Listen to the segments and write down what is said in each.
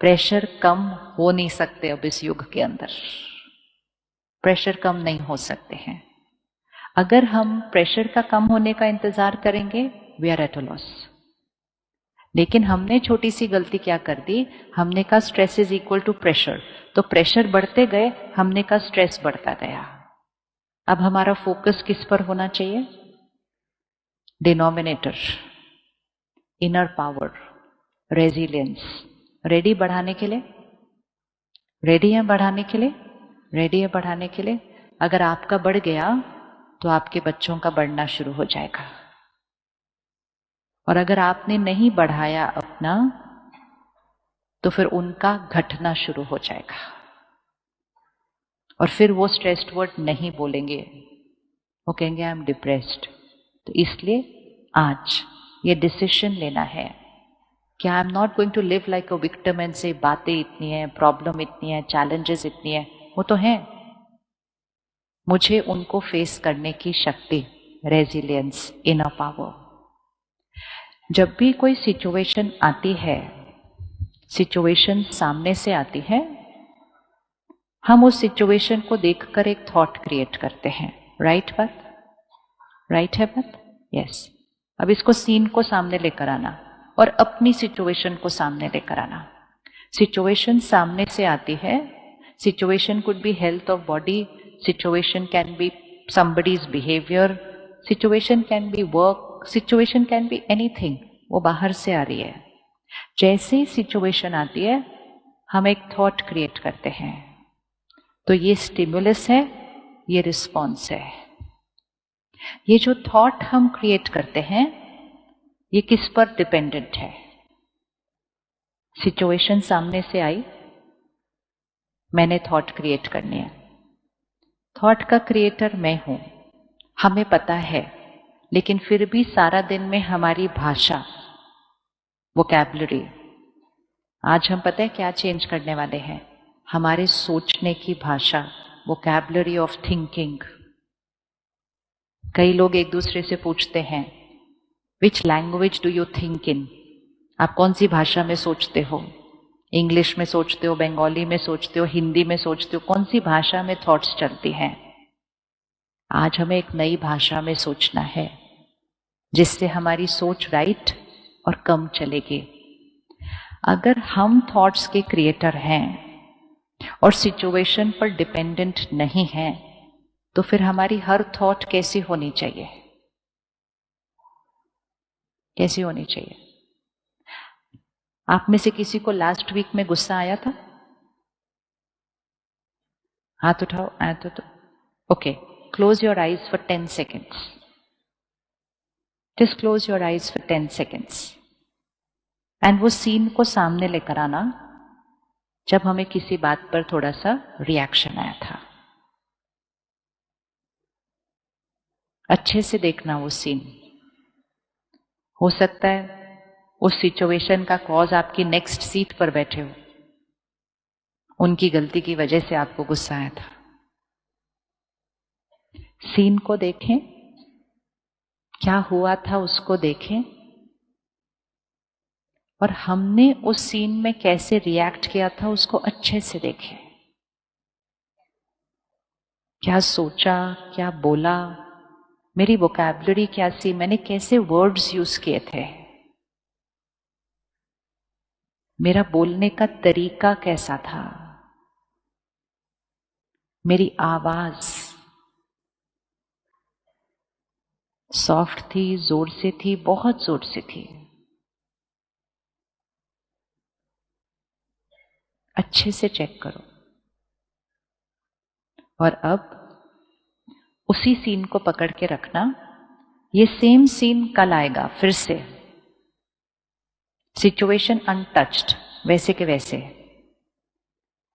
Pressure कम हो नहीं सकते अब इस युग के अंदर, प्रेशर कम नहीं हो सकते हैं। अगर हम प्रेशर का कम होने का इंतजार करेंगे, we are at a loss. लेकिन हमने छोटी सी गलती क्या कर दी, हमने कहा stress is equal to pressure, तो प्रेशर बढ़ते गए, हमने कहा स्ट्रेस बढ़ता गया। अब हमारा फोकस किस पर होना चाहिए? Denominator, inner power, resilience. Ready बढ़ाने के लिए? रेडी है बढ़ाने के लिए? रेडी है बढ़ाने के लिए? अगर आपका बढ़ गया तो आपके बच्चों का बढ़ना शुरू हो जाएगा, और अगर आपने नहीं बढ़ाया अपना तो फिर उनका घटना शुरू हो जाएगा, और फिर वो स्ट्रेस्ड वर्ड नहीं बोलेंगे, वो कहेंगे आई एम डिप्रेस्ड। तो इसलिए आज ये डिसीजन लेना है कि I am not going to live like a victim and से बातें इतनी है, प्रॉब्लम इतनी है, चैलेंजेस इतनी है, वो तो है, मुझे उनको फेस करने की शक्ति, रेजिलियंस, इनर पावर। जब भी कोई सिचुएशन आती है, सिचुएशन सामने से आती है, हम उस सिचुएशन को देखकर एक थॉट क्रिएट करते हैं। राइट बात? राइट है बात? यस। अब इसको सीन को सामने लेकर आना और अपनी सिचुएशन को सामने लेकर आना। सिचुएशन सामने से आती है, situation could be health of body, situation can be somebody's behavior, situation can be work, situation can be anything, वो बाहर से आ रही है। जैसे ही सिचुएशन आती है, हम एक थॉट क्रिएट करते हैं, तो ये स्टिमुलस है, ये रिस्पॉन्स है। ये जो थॉट हम क्रिएट करते हैं, ये किस पर डिपेंडेंट है? सिचुएशन सामने से आई, मैंने थॉट क्रिएट करनी है। थॉट का क्रिएटर मैं हूं, हमें पता है, लेकिन फिर भी सारा दिन में हमारी भाषा, वोकैबुलरी, आज हम पता है क्या चेंज करने वाले हैं? हमारे सोचने की भाषा, वोकैबुलरी ऑफ थिंकिंग। कई लोग एक दूसरे से पूछते हैं, which language do you think in? आप कौन सी भाषा में सोचते हो? इंग्लिश में सोचते हो, बंगाली में सोचते हो, हिंदी में सोचते हो, कौन सी भाषा में थॉट्स चलती हैं? आज हमें एक नई भाषा में सोचना है, जिससे हमारी सोच राइट और कम चलेगी। अगर हम थॉट्स के क्रिएटर हैं और सिचुएशन पर डिपेंडेंट नहीं हैं, तो फिर हमारी हर थॉट कैसी होनी चाहिए? कैसी होनी चाहिए? आप में से किसी को लास्ट वीक में गुस्सा आया था? हाथ उठाओ। आया तो okay, close your eyes for 10 seconds. Just close your eyes for 10 seconds. And वो सीन को सामने लेकर आना जब हमें किसी बात पर थोड़ा सा रिएक्शन आया था। अच्छे से देखना वो सीन। हो सकता है उस सिचुएशन का कॉज आपकी नेक्स्ट सीट पर बैठे हो, उनकी गलती की वजह से आपको गुस्सा आया था। सीन को देखें, क्या हुआ था उसको देखें, और हमने उस सीन में कैसे रिएक्ट किया था उसको अच्छे से देखें। क्या सोचा, क्या बोला, मेरी वोकैबुलरी क्या सी, मैंने कैसे वर्ड्स यूज किए थे, मेरा बोलने का तरीका कैसा था, मेरी आवाज सॉफ्ट थी, जोर से थी, बहुत जोर से थी। अच्छे से चेक करो। और अब उसी सीन को पकड़ के रखना। ये सेम सीन कल आएगा फिर से, सिचुएशन अनटच्ड, वैसे के वैसे,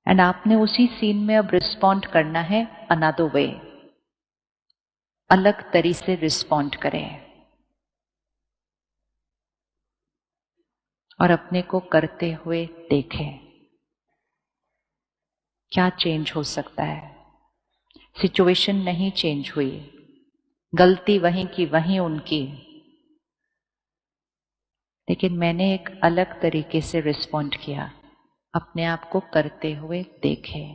एंड आपने उसी सीन में अब रिस्पॉन्ड करना है अनदर वे, अलग तरीके से रिस्पॉन्ड करें और अपने को करते हुए देखें क्या चेंज हो सकता है। सिचुएशन नहीं चेंज हुई, गलती वहीं की वहीं उनकी, लेकिन मैंने एक अलग तरीके से रिस्पॉन्ड किया। अपने आप को करते हुए देखें।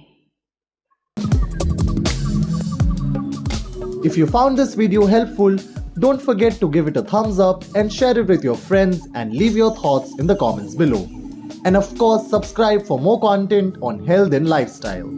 If you found this video helpful, don't forget to give it a thumbs up and share it with your friends and leave your thoughts in the comments below. And of course, subscribe for more content on health and lifestyle.